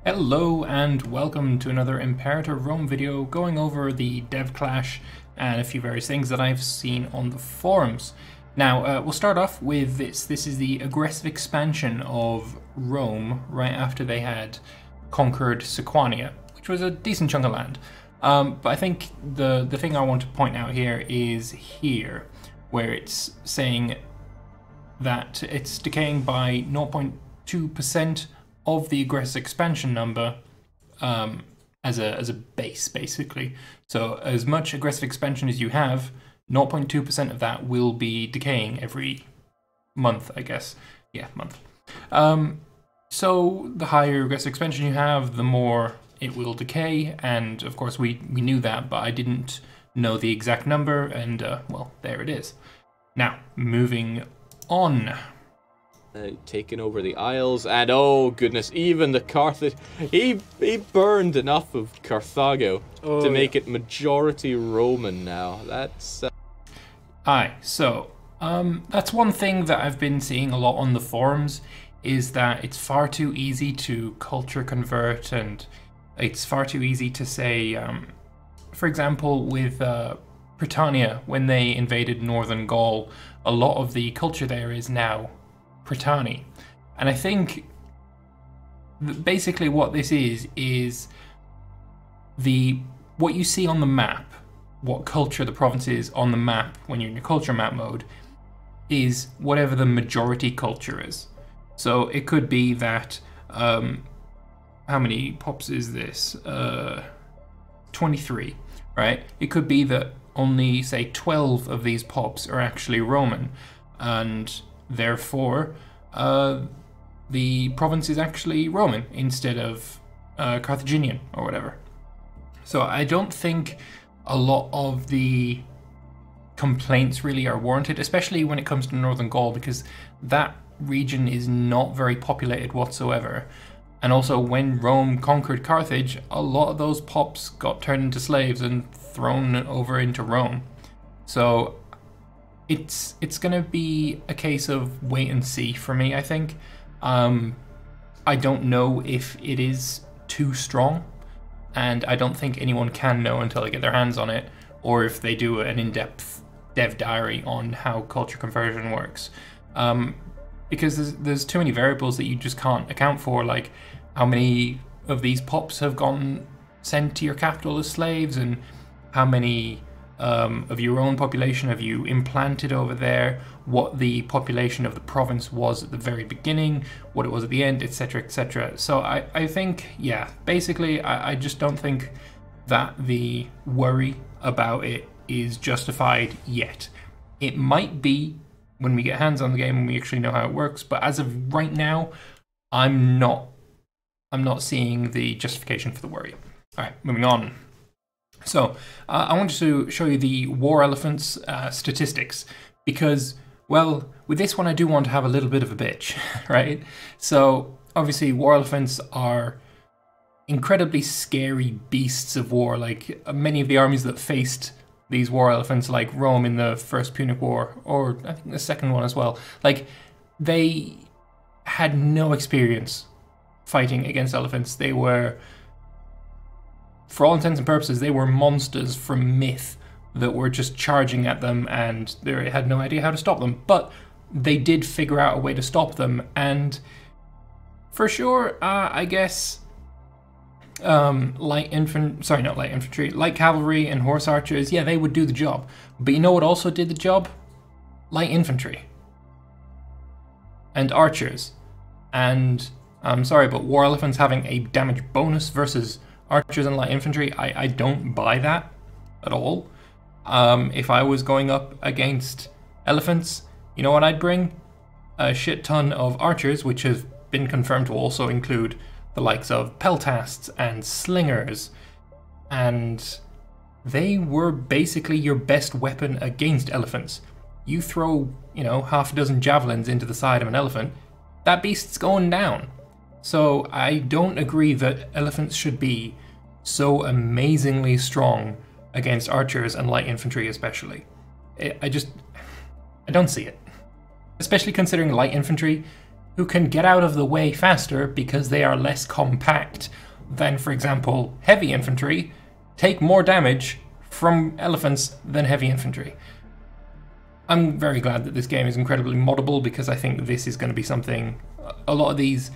Hello and welcome to another Imperator Rome video going over the dev clash and a few various things that I've seen on the forums. Now, we'll start off with this. This is the aggressive expansion of Rome right after they had conquered Sequania, which was a decent chunk of land. But I think the thing I want to point out here is here, where it's saying that it's decaying by 0.2% of the aggressive expansion number as a base, basically. So as much aggressive expansion as you have, 0.2% of that will be decaying every month, I guess. Yeah, month. So the higher aggressive expansion you have, the more it will decay, and of course we knew that, but I didn't know the exact number, and well, there it is. Now, moving on. Taking over the Isles, and oh goodness, even the Carthage, he burned enough of Carthago to make it majority Roman now. That's Aye, so that's one thing that I've been seeing a lot on the forums, is that it's far too easy to culture convert, and it's far too easy to say, for example, with Britannia, when they invaded Northern Gaul, a lot of the culture there is now Britannia. And I think basically what this is what you see on the map, what culture the province is on the map when you're in your culture map mode, is whatever the majority culture is. So it could be that how many pops is this? 23, right? It could be that only, say, 12 of these pops are actually Roman, and therefore the province is actually Roman instead of Carthaginian or whatever. So I don't think a lot of the complaints really are warranted, especially when it comes to Northern Gaul, because that region is not very populated whatsoever. And also, when Rome conquered Carthage, a lot of those pops got turned into slaves and thrown over into Rome. So it's gonna be a case of wait and see for me, I think. I don't know if it is too strong, and I don't think anyone can know until they get their hands on it, or if they do an in-depth dev diary on how culture conversion works. Because there's too many variables that you just can't account for, like how many of these pops have gotten sent to your capital as slaves, and how many of your own population have you implanted over there, what the population of the province was at the very beginning, what it was at the end, etc, etc. So I think, yeah, basically I just don't think that the worry about it is justified yet. It might be when we get hands on the game and we actually know how it works, but as of right now, I'm not seeing the justification for the worry. All right, moving on. So I wanted to show you the war elephants statistics, because, well, with this one I do want to have a little bit of a bitch, right? So obviously war elephants are incredibly scary beasts of war. Like many of the armies that faced these war elephants, like Rome in the First Punic War, or I think the second one as well, like they had no experience fighting against elephants. They were, for all intents and purposes, they were monsters from myth that were just charging at them, and they had no idea how to stop them. But they did figure out a way to stop them, and for sure, I guess light cavalry and horse archers, yeah, they would do the job. But you know what also did the job? Light infantry and archers. And I'm sorry, but war elephants having a damage bonus versus archers and light infantry, I don't buy that at all. If I was going up against elephants, you know what I'd bring? A shit ton of archers, which have been confirmed to also include the likes of peltasts and slingers, and they were basically your best weapon against elephants. You throw, you know, half a dozen javelins into the side of an elephant, that beast's going down. So I don't agree that elephants should be so amazingly strong against archers and light infantry especially. I don't see it. Especially considering light infantry who can get out of the way faster because they are less compact than, for example, heavy infantry, take more damage from elephants than heavy infantry. I'm very glad that this game is incredibly moddable, because I think this is going to be something... A lot of these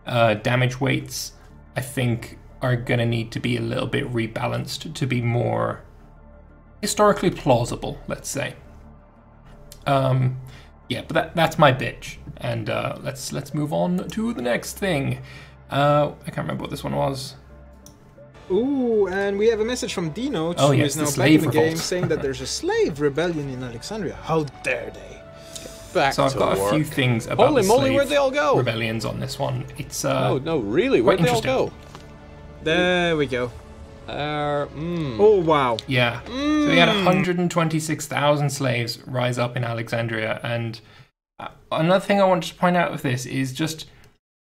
damage weights, I think, are going to need to be a little bit rebalanced to be more historically plausible, let's say. Yeah, but that's my bitch, and let's move on to the next thing. I can't remember what this one was. Ooh, and we have a message from Dino, Oh, who yes, is now the back slave in the revolt. game, saying that there's a slave rebellion in Alexandria. How dare they? Back So I've to got work. a few things about Holy the moly, slave where'd they all go? rebellions on this one. It's No, really, where'd they all interesting. go? There we go. Oh, Oh, wow. Yeah. So we had 126,000 slaves rise up in Alexandria, and another thing I wanted to point out with this is just,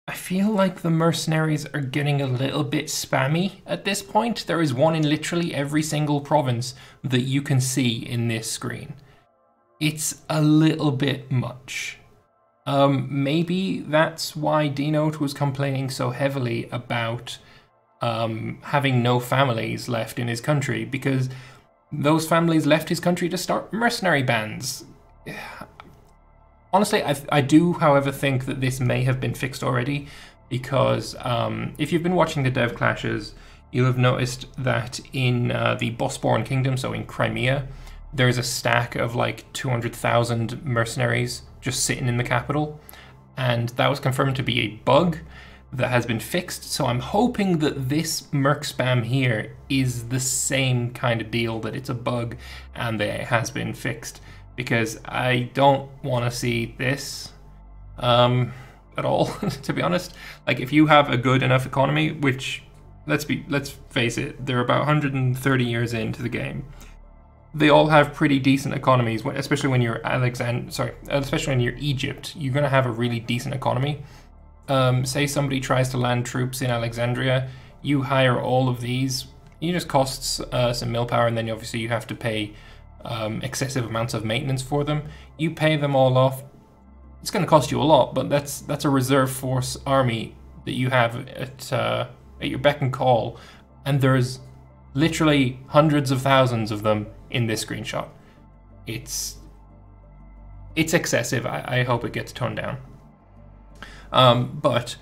I feel like the mercenaries are getting a little bit spammy at this point. There is one in literally every single province that you can see in this screen. It's a little bit much. Maybe that's why Denote was complaining so heavily about having no families left in his country, because those families left his country to start mercenary bands. Honestly, I do, however, think that this may have been fixed already, because if you've been watching the dev clashes, you'll have noticed that in the Bosporan Kingdom, so in Crimea, there's a stack of like 200,000 mercenaries just sitting in the capital, and that was confirmed to be a bug that has been fixed. So I'm hoping that this merc spam here is the same kind of deal, that it's a bug and that it has been fixed, because I don't want to see this at all, to be honest. Like, if you have a good enough economy, which, let's face it, they're about 130 years into the game. They all have pretty decent economies, especially when you're especially when you're Egypt. You're going to have a really decent economy. Say somebody tries to land troops in Alexandria, you hire all of these, it just costs some millpower, and then obviously you have to pay excessive amounts of maintenance for them. You pay them all off. It's going to cost you a lot, but that's a reserve force army that you have at your beck and call, and there's literally hundreds of thousands of them in this screenshot. It's excessive. I hope it gets toned down. But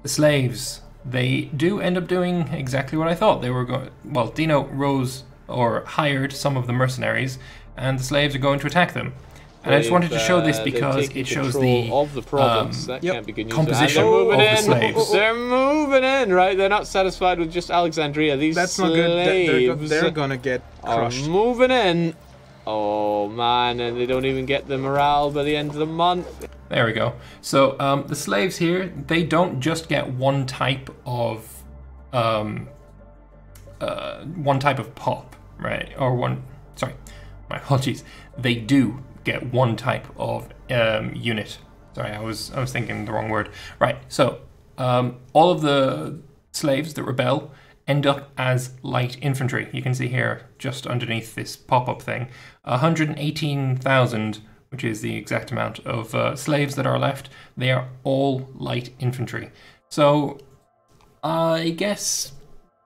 the slaves, they do end up doing exactly what I thought they were going. Well, Dino hired some of the mercenaries, and the slaves are going to attack them. And I just wanted to show this because it shows the province. That can't be good news. composition They're of moving the in. slaves. They're moving in, right? They're not satisfied with just Alexandria. These That's slaves not good. They're gonna get crushed. are moving in. Oh man, and they don't even get the morale by the end of the month. There we go. So the slaves here, they don't just get one type of pop, right? Sorry, my apologies. They do get one type of unit. Sorry, I was thinking the wrong word. Right. So all of the slaves that rebel end up as light infantry. You can see here, just underneath this pop-up thing, 118,000, which is the exact amount of slaves that are left. They are all light infantry. So I guess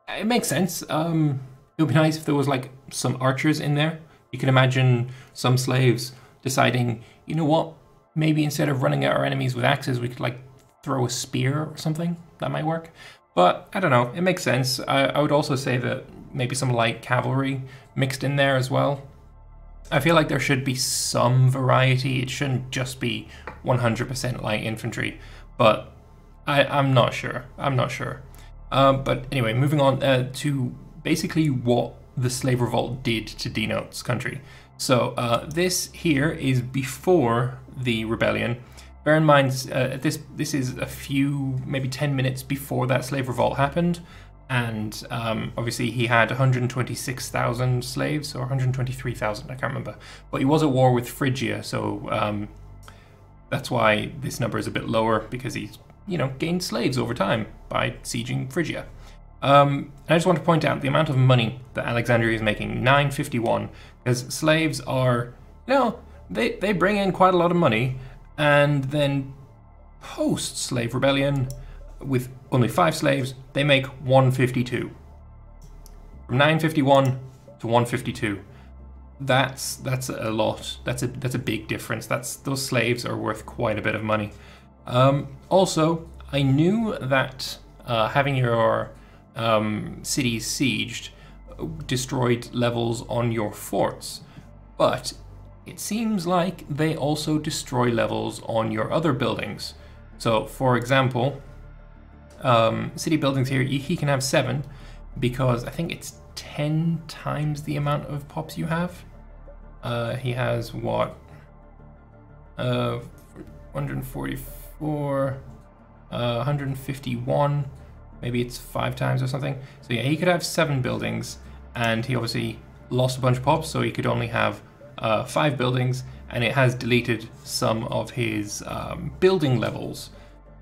it makes sense. It would be nice if there was like some archers in there. You can imagine some slaves deciding, you know what, maybe instead of running at our enemies with axes, we could like throw a spear or something. That might work. But I don't know, it makes sense. I would also say that maybe some light cavalry mixed in there as well. I feel like there should be some variety. It shouldn't just be 100% light infantry, but I'm not sure. But anyway, moving on to basically what the slave revolt did to Denote's country. So this here is before the rebellion. Bear in mind, this is a few, maybe 10 minutes before that slave revolt happened, and obviously he had 126,000 slaves, or 123,000, I can't remember. But he was at war with Phrygia, so that's why this number is a bit lower, because he's, gained slaves over time by sieging Phrygia. And I just want to point out the amount of money that Alexandria is making, 951, because slaves are, they bring in quite a lot of money, and then post-slave rebellion, with only 5 slaves, they make 152. From 951 to 152. That's a lot. That's a big difference. Those slaves are worth quite a bit of money. Also, I knew that having your cities sieged destroyed levels on your forts, but it seems like they also destroy levels on your other buildings. So, for example, city buildings here, he can have 7 because I think it's 10 times the amount of pops you have. He has what? 144, 151. Maybe it's 5 times or something. So yeah, he could have 7 buildings, and he obviously lost a bunch of pops, so he could only have 5 buildings, and it has deleted some of his building levels.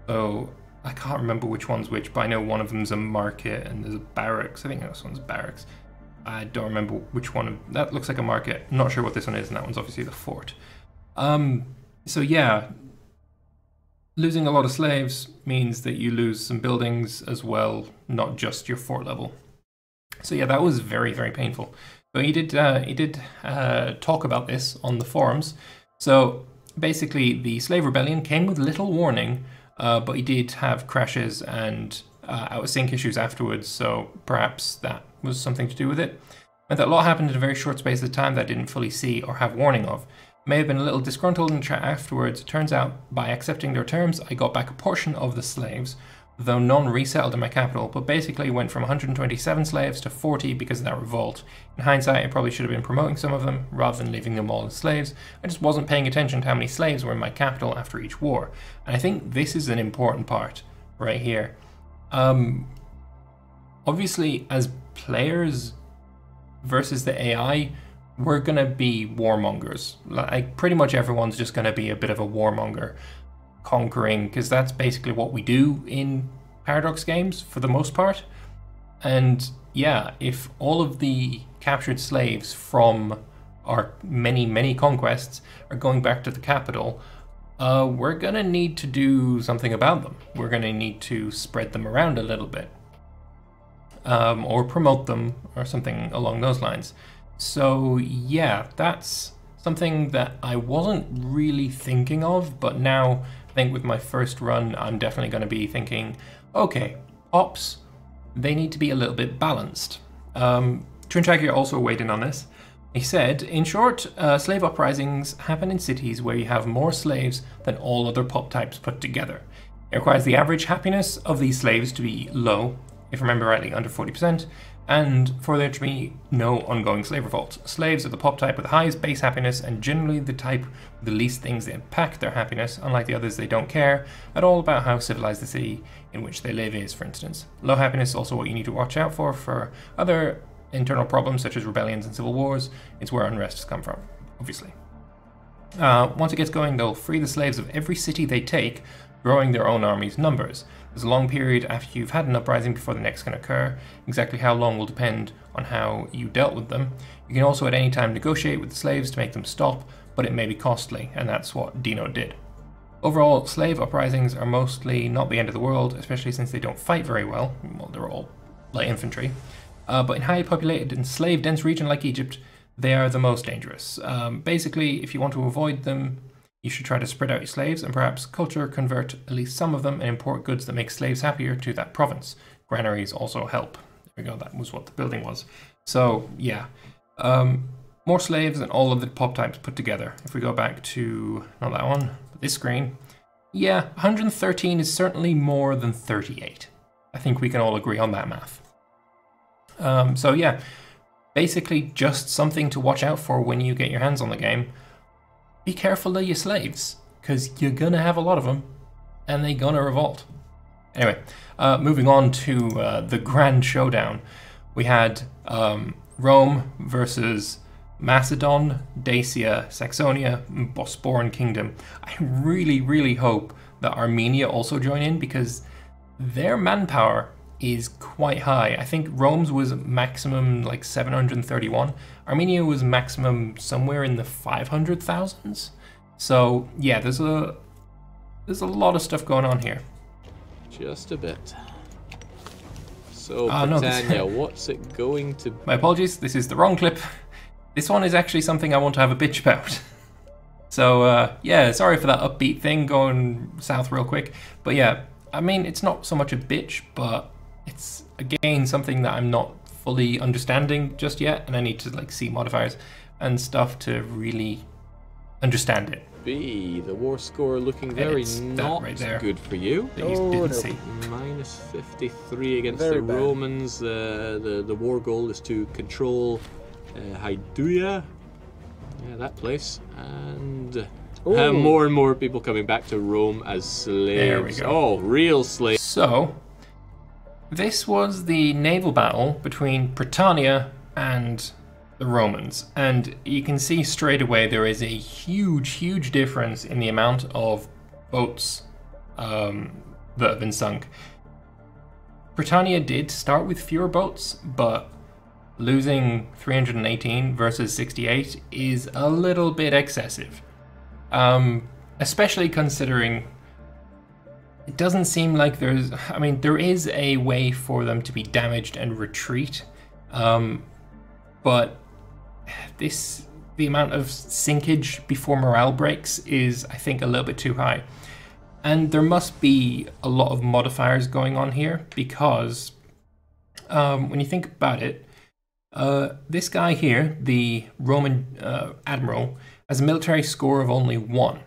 So I can't remember which one's which, but I know one of them's a market and there's a barracks. I think this one's barracks. I don't remember which one. That looks like a market. I'm not sure what this one is, and that one's obviously the fort. So yeah, losing a lot of slaves means that you lose some buildings as well, not just your fort level. So yeah, that was very, very painful. So he did talk about this on the forums. So basically, the slave rebellion came with little warning, but he did have crashes and out of sync issues afterwards. So perhaps that was something to do with it. And that a lot happened in a very short space of time that I didn't fully see or have warning of. May have been a little disgruntled in the chat afterwards. It turns out, by accepting their terms, I got back a portion of the slaves, though none resettled in my capital, but basically went from 127 slaves to 40 because of that revolt. In hindsight, I probably should have been promoting some of them, rather than leaving them all as slaves. I just wasn't paying attention to how many slaves were in my capital after each war. And I think this is an important part, right here. Obviously, as players versus the AI, we're going to be warmongers. Like, pretty much everyone's just going to be a bit of a warmonger, conquering, because that's basically what we do in Paradox games for the most part. And yeah, if all of the captured slaves from our many conquests are going back to the capital, we're going to need to do something about them. We're going to need to spread them around a little bit. Or promote them, or something along those lines. So yeah, that's something that I wasn't really thinking of, but now I think with my first run, I'm definitely going to be thinking, okay, ops, they need to be a little bit balanced. Trinchagir also weighed in on this. He said, in short, slave uprisings happen in cities where you have more slaves than all other pop types put together. It requires the average happiness of these slaves to be low, if I remember rightly, under 40%, and for there to be no ongoing slave revolt. Slaves are the pop type with the highest base happiness and generally the type with the least things that impact their happiness. Unlike the others, they don't care at all about how civilized the city in which they live is, for instance. Low happiness is also what you need to watch out for other internal problems such as rebellions and civil wars. It's where unrests come from, obviously. Once it gets going, they'll free the slaves of every city they take, growing their own army's numbers. There's a long period after you've had an uprising before the next can occur. Exactly how long will depend on how you dealt with them. You can also at any time negotiate with the slaves to make them stop, but it may be costly, and that's what Dino did. Overall, slave uprisings are mostly not the end of the world, especially since they don't fight very well. Well, they're all light infantry. But in highly populated and slave-dense region like Egypt, they are the most dangerous. Basically, if you want to avoid them, you should try to spread out your slaves and perhaps culture convert at least some of them and import goods that make slaves happier to that province. Granaries also help. There we go, that was what the building was. So, yeah. More slaves than all of the pop types put together. If we go back to, not that one, but this screen. Yeah, 113 is certainly more than 38. I think we can all agree on that math. So yeah, basically just something to watch out for when you get your hands on the game. Be careful of your slaves, because you're going to have a lot of them, and they're going to revolt. Anyway, moving on to the Grand Showdown. We had Rome versus Macedon, Dacia, Saxonia, and Bosporan Kingdom. I really hope that Armenia also join in, because their manpower is quite high. I think Rome's was maximum like 731. Armenia was maximum somewhere in the 500,000s. So yeah, there's a there's a lot of stuff going on here. Just a bit. So, no, Britannia, what's it going to be? My apologies, this is the wrong clip. This one is actually something I want to have a bitch about. So, yeah, sorry for that upbeat thing going south real quick. But yeah, I mean, it's not so much a bitch, but it's, again, something that I'm not fully understanding just yet. And I need to, like, see modifiers and stuff to really understand it. B, the war score looking very not right good for you. That you didn't see. Minus 53 against Very the bad. Romans. The war goal is to control Haiduya. Yeah, that place. And have more and more people coming back to Rome as slaves. There we go. Oh, real slaves. So, this was the naval battle between Britannia and the Romans, and you can see straight away there is a huge difference in the amount of boats that have been sunk. Britannia did start with fewer boats, but losing 318 versus 68 is a little bit excessive, especially considering it doesn't seem like there's, I mean, there is a way for them to be damaged and retreat, but the amount of sinkage before morale breaks is, I think, a little bit too high. And there must be a lot of modifiers going on here, because when you think about it, this guy here, the Roman admiral, has a military score of only 1.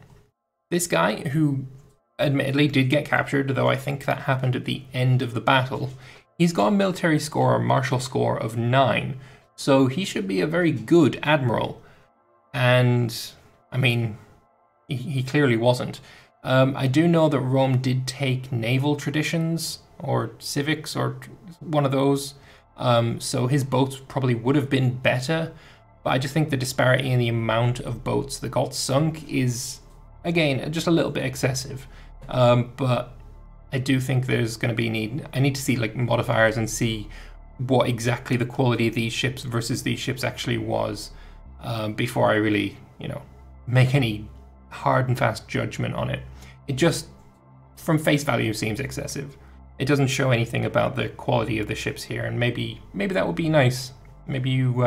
This guy, who admittedly did get captured, though I think that happened at the end of the battle, he's got a military score, a martial score of 9. So he should be a very good admiral. And, I mean, he clearly wasn't. I do know that Rome did take naval traditions, or civics, or one of those. So his boats probably would have been better. But I just think the disparity in the amount of boats that got sunk is, again, just a little bit excessive. But I do think there's going to be I need to see, like, modifiers and see what exactly the quality of these ships versus these ships actually was, before I really, make any hard and fast judgment on it. It just, from face value, seems excessive. It doesn't show anything about the quality of the ships here, and maybe that would be nice. Maybe you,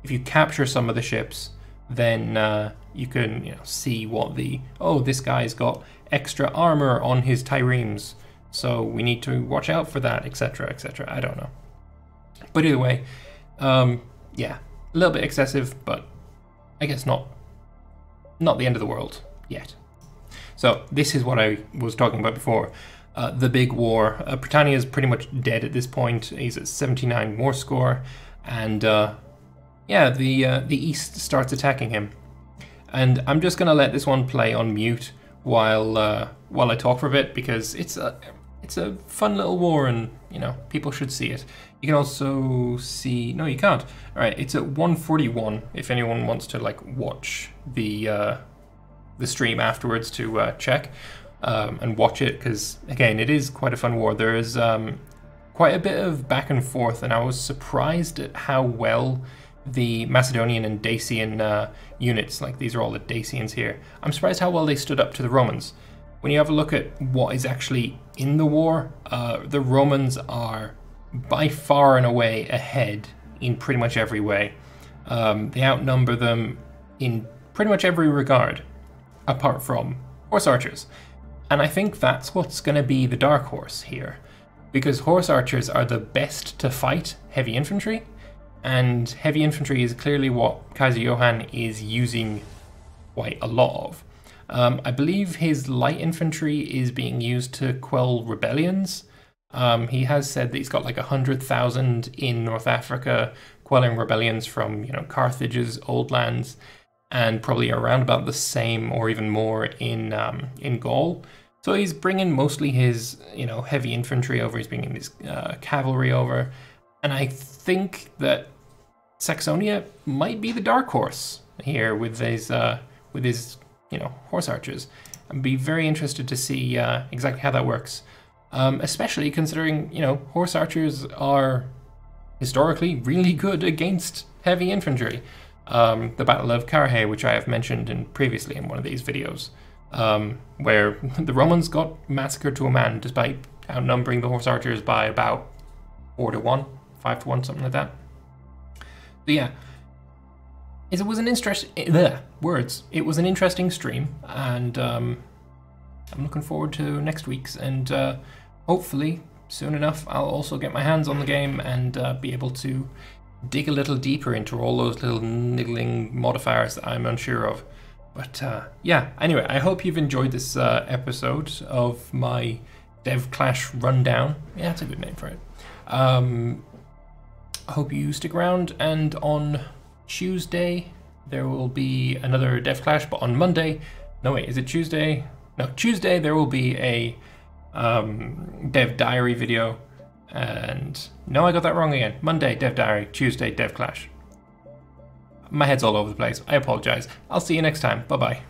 if you capture some of the ships, then you can, see what this guy's got extra armor on his triremes, so we need to watch out for that, etc., etc. I don't know. But either way, yeah, a little bit excessive, but I guess not the end of the world yet. So this is what I was talking about before. The big war. Britannia is pretty much dead at this point. He's at 79 war score, and yeah, the East starts attacking him. And I'm just gonna let this one play on mute while I talk for a bit, because it's a fun little war, and people should see it. You can also see, no, you can't. All right, it's at 1:41 if anyone wants to, like, watch the stream afterwards to check and watch it, because again, it is quite a fun war. There is quite a bit of back and forth, and I was surprised at how well the Macedonian and Dacian units, like these are all the Dacians here, I'm surprised how well they stood up to the Romans. When you have a look at what is actually in the war, the Romans are by far and away ahead in pretty much every way. They outnumber them in pretty much every regard, apart from horse archers. And I think that's what's going to be the dark horse here, because horse archers are the best to fight heavy infantry, and heavy infantry is clearly what Kaiser Johann is using quite a lot of. I believe his light infantry is being used to quell rebellions. He has said that he's got like 100,000 in North Africa quelling rebellions from, Carthage's old lands, and probably around about the same or even more in Gaul. So he's bringing mostly his, heavy infantry over. He's bringing his cavalry over, and I think that Saxonia might be the dark horse here with his horse archers. I'd be very interested to see exactly how that works. Especially considering, horse archers are historically really good against heavy infantry. The Battle of Carrhae, which I have mentioned previously in one of these videos, where the Romans got massacred to a man despite outnumbering the horse archers by about 4-1, 5-1, something like that. So yeah, it was an It was an interesting stream, and I'm looking forward to next week's, and hopefully soon enough I'll also get my hands on the game and be able to dig a little deeper into all those little niggling modifiers that I'm unsure of. But yeah, anyway, I hope you've enjoyed this episode of my Dev Clash rundown. Yeah, that's a good name for it. I hope you stick around, and on Tuesday there will be another Dev Clash, but on Monday, no wait, is it Tuesday? No, Tuesday there will be a Dev Diary video, and no, I got that wrong again. Monday, Dev Diary, Tuesday, Dev Clash. My head's all over the place. I apologize. I'll see you next time. Bye-bye.